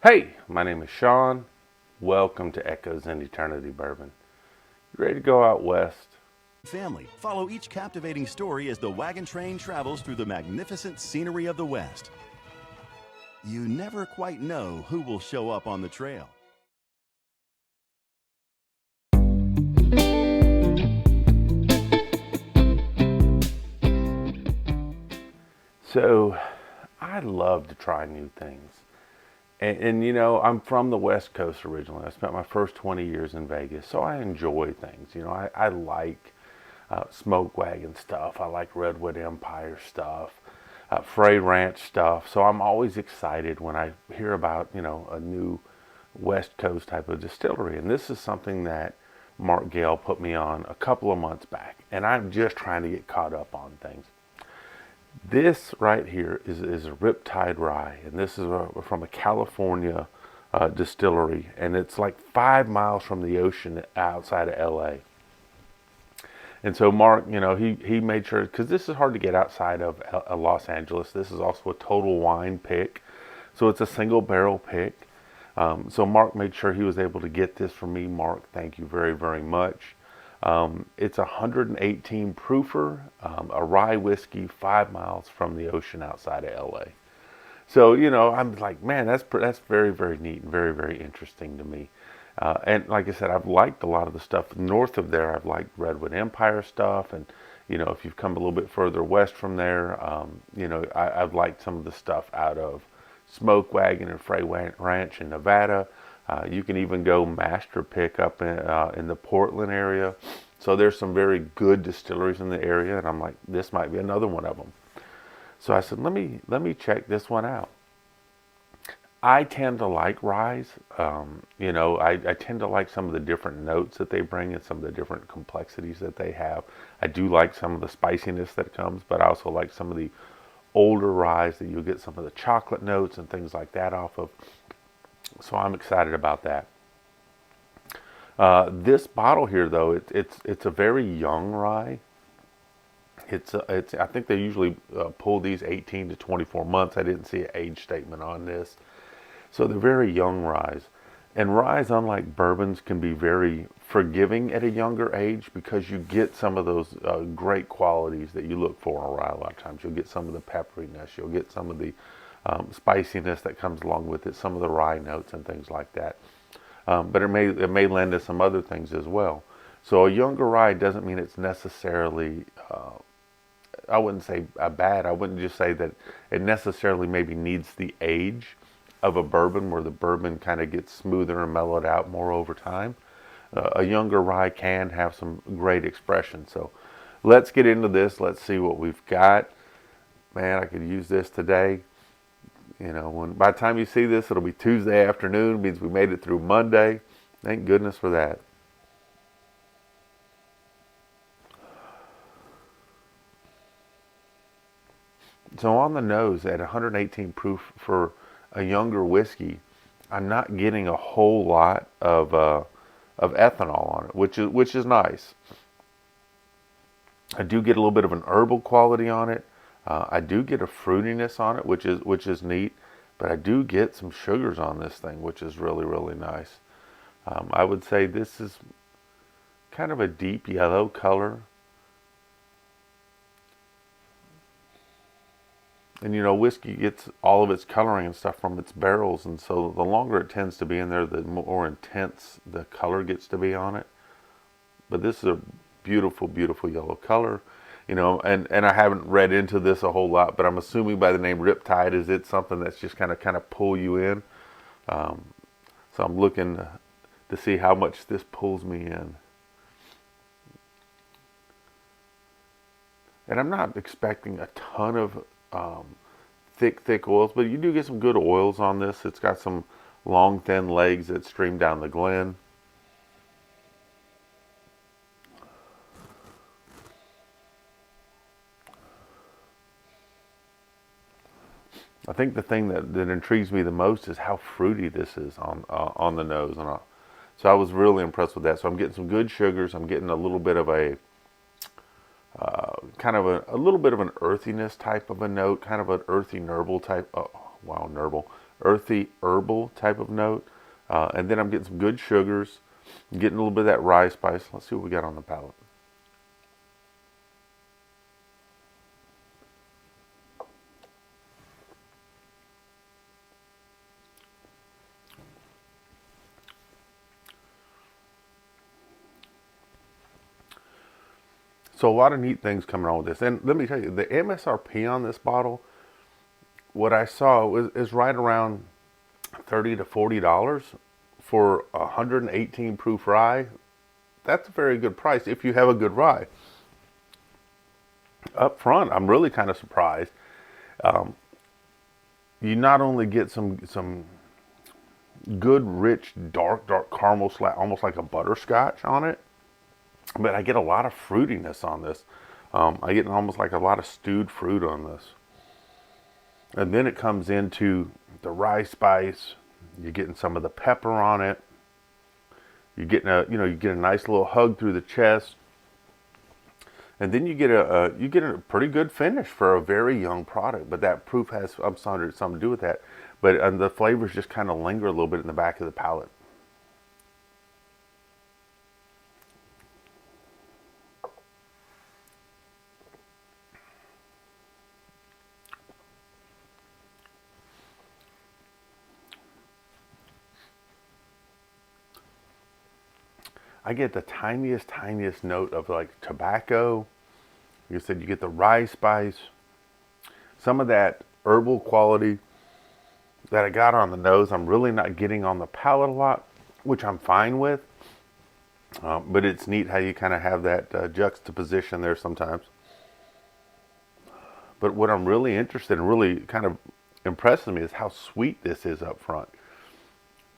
Hey, my name is Sean. Welcome to Echoes in Eternity Bourbon. You ready to go out west? Family, follow each captivating story as the wagon train travels through the magnificent scenery of the West. You never quite know who will show up on the trail. So, I love to try new things. And you know, I'm from the West Coast originally. I spent my first 20 years in Vegas, so I enjoy things. You know, I like smoke wagon stuff. I like Redwood Empire stuff, Frey Ranch stuff. So I'm always excited when I hear about, a new West Coast type of distillery. And this is something that Mark Gale put me on a couple of months back. And I'm just trying to get caught up on things. This right here is a Riptide rye, and this is from a California distillery, and it's like 5 miles from the ocean outside of LA. And so Mark, he made sure, because this is hard to get outside of Los Angeles. This is also a total wine pick, so it's a single barrel pick. So Mark made sure he was able to get this for me. Mark, thank you very, very much. It's a 118 proofer, a rye whiskey, 5 miles from the ocean outside of LA. So, I'm like, man, that's very, very neat and very, very interesting to me. And like I said, I've liked a lot of the stuff north of there. I've liked Redwood Empire stuff. And, if you've come a little bit further west from there, I've liked some of the stuff out of Smoke Wagon and Frey Ranch in Nevada. You can even go master pick up in the Portland area. So there's some very good distilleries in the area, and I'm like, this might be another one of them. So I said, let me check this one out. I tend to like ryes. I tend to like some of the different notes that they bring and some of the different complexities that they have. I do like some of the spiciness that comes, but I also like some of the older ryes that you'll get some of the chocolate notes and things like that off of. So I'm excited about that. This bottle here, though, it's a very young rye. It's I think they usually pull these 18 to 24 months. I didn't see an age statement on this, so they're very young ryes. And ryes, unlike bourbons, can be very forgiving at a younger age because you get some of those great qualities that you look for in a rye. A lot of times, you'll get some of the pepperiness, you'll get some of the spiciness that comes along with it, some of the rye notes and things like that. But it may lend to some other things as well. So a younger rye doesn't mean it's necessarily, I wouldn't say bad. I wouldn't just say that it necessarily maybe needs the age of a bourbon where the bourbon kind of gets smoother and mellowed out more over time. A younger rye can have some great expression. So let's get into this. Let's see what we've got. Man, I could use this today. When by the time you see this, it'll be Tuesday afternoon. It means we made it through Monday. Thank goodness for that. So on the nose, at 118 proof for a younger whiskey, I'm not getting a whole lot of ethanol on it, which is nice. I do get a little bit of an herbal quality on it. I do get a fruitiness on it, which is neat, but I do get some sugars on this thing, which is really, really nice. I would say this is kind of a deep yellow color. And whiskey gets all of its coloring and stuff from its barrels, and so the longer it tends to be in there, the more intense the color gets to be on it. But this is a beautiful, beautiful yellow color. And I haven't read into this a whole lot, but I'm assuming by the name Riptide, is it something that's just kind of pull you in? So I'm looking to see how much this pulls me in. And I'm not expecting a ton of thick oils, but you do get some good oils on this. It's got some long, thin legs that stream down the glen. I think the thing that intrigues me the most is how fruity this is on the nose, so I was really impressed with that. So I'm getting some good sugars. I'm getting a little bit of a kind of a little bit of an earthiness type of a note, kind of an earthy herbal type. Oh, wild herbal, earthy herbal type of note. And then I'm getting some good sugars, getting a little bit of that rye spice. Let's see what we got on the palate. So a lot of neat things coming on with this. And let me tell you, the MSRP on this bottle, what I saw is right around $30 to $40 for 118 proof rye. That's a very good price if you have a good rye. Up front, I'm really kind of surprised. You not only get some good, rich, dark caramel slap, almost like a butterscotch on it, but I get a lot of fruitiness on this. I get almost like a lot of stewed fruit on this. And then it comes into the rye spice. You're getting some of the pepper on it. You're getting you get a nice little hug through the chest. And then you get a pretty good finish for a very young product. But that proof has something to do with that. But the flavors just kind of linger a little bit in the back of the palate. I get the tiniest note of like tobacco. Like I said, you get the rye spice, some of that herbal quality that I got on the nose. I'm really not getting on the palate a lot, which I'm fine with. But it's neat how you kind of have that juxtaposition there sometimes. But what I'm really interested in, really kind of impresses me, is how sweet this is up front.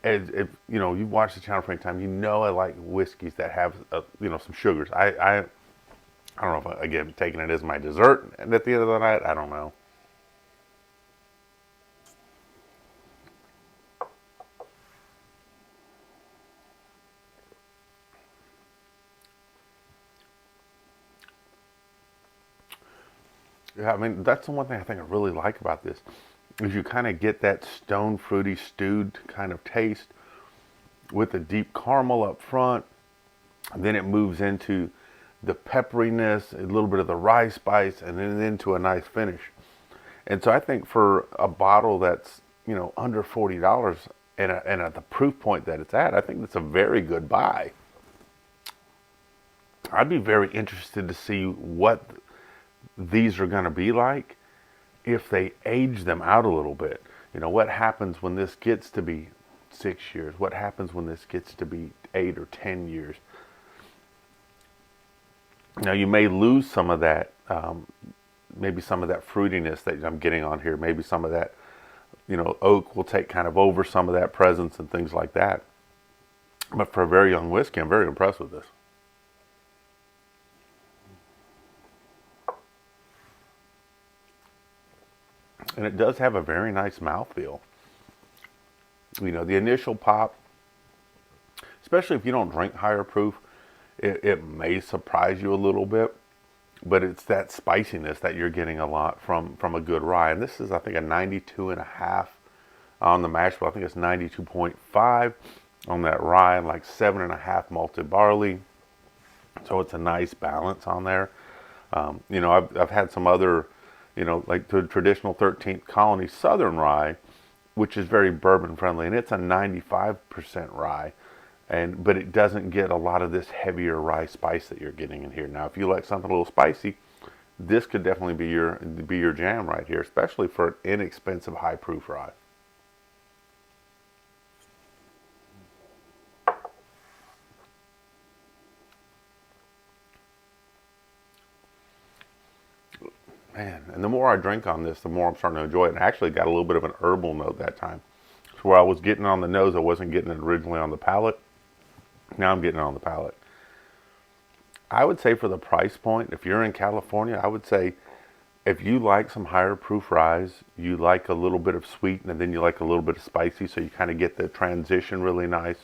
As if you watch the channel for any time, I like whiskeys that have some sugars. I don't know if again taking it as my dessert at the end of the night. I don't know. Yeah, I mean that's the one thing I think I really like about this. Is you kind of get that stone fruity stewed kind of taste with the deep caramel up front. And then it moves into the pepperiness, a little bit of the rye spice, and then into a nice finish. And so I think for a bottle that's under $40 and at the proof point that it's at, I think that's a very good buy. I'd be very interested to see what these are going to be like if they age them out a little bit. What happens when this gets to be 6 years? What happens when this gets to be 8 or 10 years? Now you may lose some of that, maybe some of that fruitiness that I'm getting on here. Maybe some of that, oak will take kind of over some of that presence and things like that. But for a very young whiskey, I'm very impressed with this. And it does have a very nice mouthfeel. The initial pop, especially if you don't drink higher proof, it may surprise you a little bit. But it's that spiciness that you're getting a lot from a good rye. And this is, I think, a 92.5 on the mash bill. I think it's 92.5 on that rye, and like 7.5 malted barley. So it's a nice balance on there. I've had some other, like the traditional 13th Colony Southern Rye, which is very bourbon friendly, and it's a 95% rye, but it doesn't get a lot of this heavier rye spice that you're getting in here. Now, if you like something a little spicy, this could definitely be your jam right here, especially for an inexpensive high proof rye. Man, and the more I drink on this, the more I'm starting to enjoy it. And I actually got a little bit of an herbal note that time. So where I was getting on the nose, I wasn't getting it originally on the palate. Now I'm getting it on the palate. I would say for the price point, if you're in California, I would say if you like some higher proof ryes, you like a little bit of sweet, and then you like a little bit of spicy, so you kind of get the transition really nice.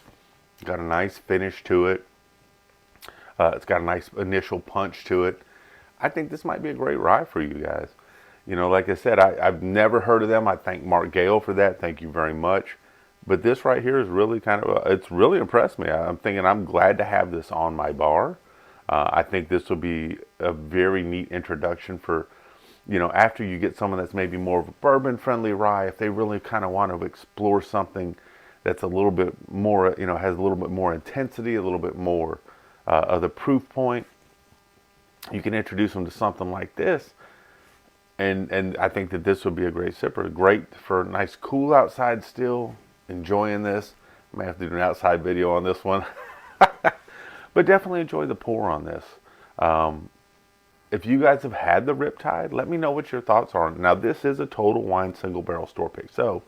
Got a nice finish to it. It's got a nice initial punch to it. I think this might be a great rye for you guys. You know, like I said, I've never heard of them. I thank Mark Gale for that. Thank you very much. But this right here is really kind of, it's really impressed me. I'm thinking I'm glad to have this on my bar. I think this will be a very neat introduction for, you know, after you get someone that's maybe more of a bourbon friendly rye, if they really kind of want to explore something that's a little bit more, you know, has a little bit more intensity, a little bit more of the proof point, you can introduce them to something like this. And I think that this would be a great sipper. Great for a nice cool outside still, enjoying this. I may have to do an outside video on this one. But definitely enjoy the pour on this. If you guys have had the Riptide, let me know what your thoughts are. Now, this is a Total Wine single barrel store pick, so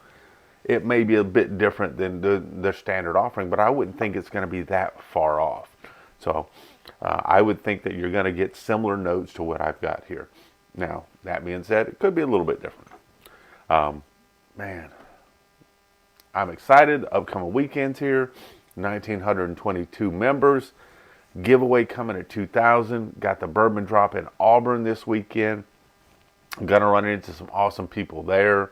it may be a bit different than the standard offering, but I wouldn't think it's going to be that far off. So I would think that you're going to get similar notes to what I've got here. Now, that being said, it could be a little bit different. Man, I'm excited. Upcoming weekends here, 1,922 members. Giveaway coming at 2,000. Got the bourbon drop in Auburn this weekend. I'm going to run into some awesome people there.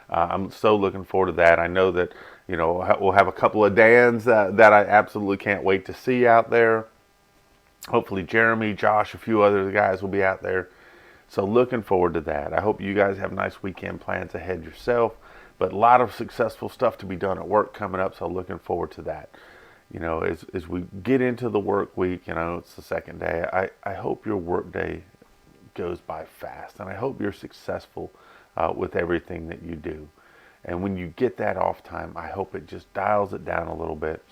I'm so looking forward to that. I know that, you know, we'll have a couple of Dans that I absolutely can't wait to see out there. Hopefully Jeremy, Josh, a few other guys will be out there. So looking forward to that. I hope you guys have nice weekend plans ahead yourself. But a lot of successful stuff to be done at work coming up, so looking forward to that. You know, as we get into the work week, you know, it's the second day. I hope your work day goes by fast, and I hope you're successful with everything that you do. And when you get that off time, I hope it just dials it down a little bit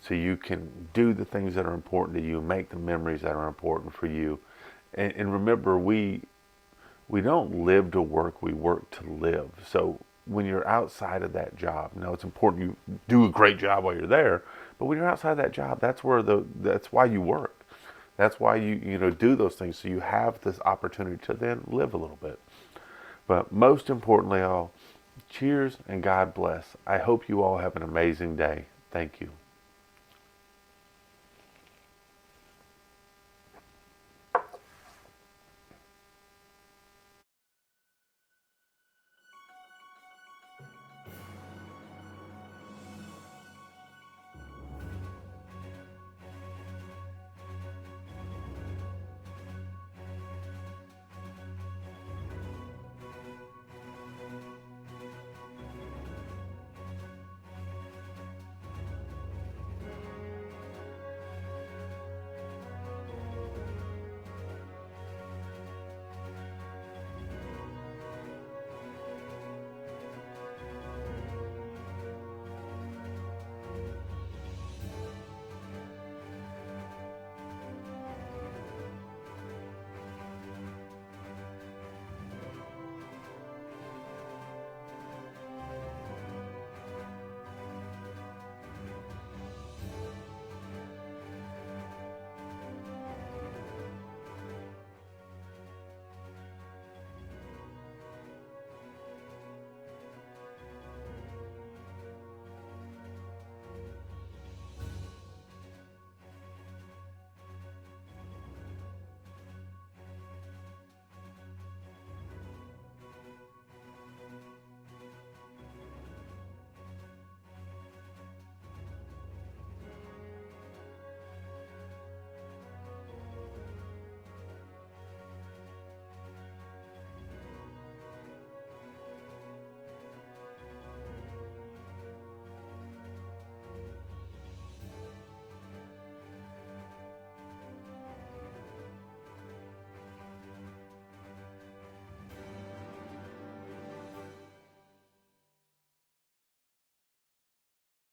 so you can do the things that are important to you, make the memories that are important for you. And remember, we don't live to work, we work to live. So when you're outside of that job, you know, it's important you do a great job while you're there, but when you're outside that job, that's why you work. That's why you know, do those things, so you have this opportunity to then live a little bit. But most importantly all, cheers and God bless. I hope you all have an amazing day. Thank you.